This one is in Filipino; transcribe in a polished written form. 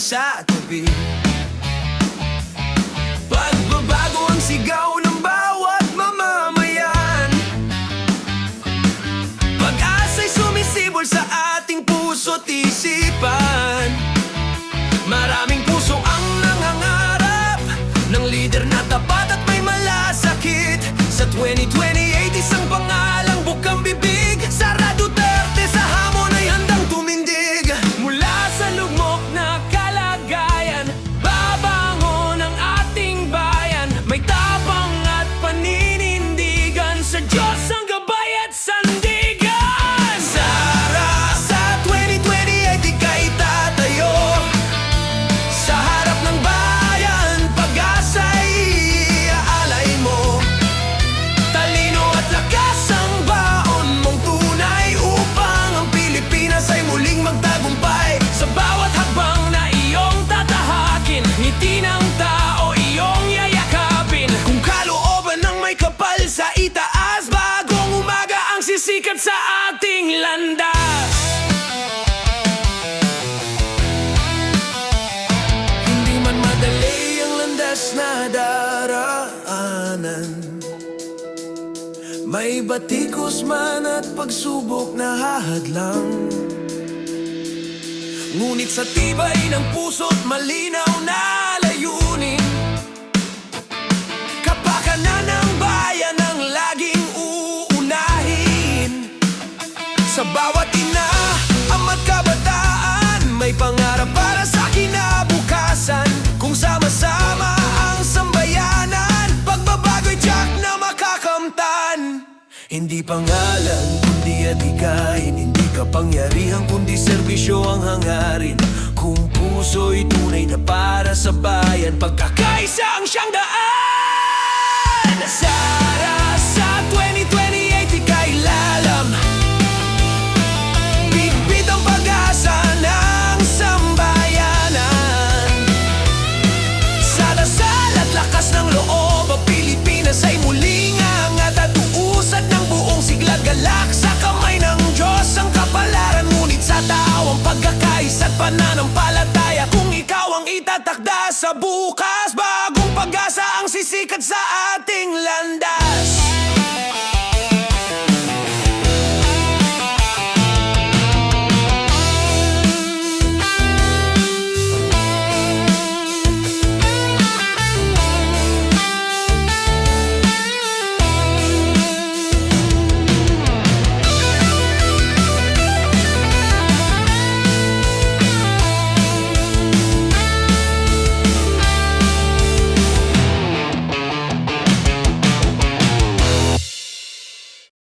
sa tabi. Pagbabago ang sigaw ng bawat mamamayan. Pag-asa'y sumisibol sa ating puso't isipan. Maraming puso ang nangangarap ng lider na tapat at may malasakit. Sa 2028 isang pangalang bukang bibig. Sara Duterte sa hamon ay handang tumindig. Mula sa lugmok na kalagayan, babangon ang ating bayan. May tapang at paninindigan, sa Diyos ang gabay at sandigan. Sara, sa 2028 ika'y tatayo sa harap ng bayan. Pag-asa'y aalay mo. Talino at lakas ang baon mong tunay upang ang Pilipinas ay muling magtagumpay. Sa bawat hakbang na iyong tatahakin, ngiti ng tao iyong yayakapin. Kung kalooban ng may kapal sa itaas, bagong umaga ang sisikat sa ating landas. Hindi man madali ang landas na daraanan, may batikos man at pagsubok na hahadlang. Ngunit sa tibay ng puso't malinaw na layunin, kapakanan ng bayan ang laging uunahin. Sa bawat ina, ama't kabataan, may pangarap para sa kinabukasan. Kung sama-sama ang sambayanan, pagbabago'y tiyak na makakamtan. Hindi pangalan, kundi adhikain. Hindi kapangyarihan, kundi serbisyo ang hangarin. Kung puso'y tunay na para sa bayan, pagkakaisa ang siyang daan. Sara, sa 2028 ika'y lalam. Bitbit ang pag-asa ng sambayanan. Sa dasal at lakas ng loob, ang Pilipinas ay muling angat at uusad ng buong sigla. Galak sa kamay ng Diyos ang kapalaran, ngunit sa tao ang pagkakaisa at pananampalataya. Kung ikaw ang itatakda sa bukas,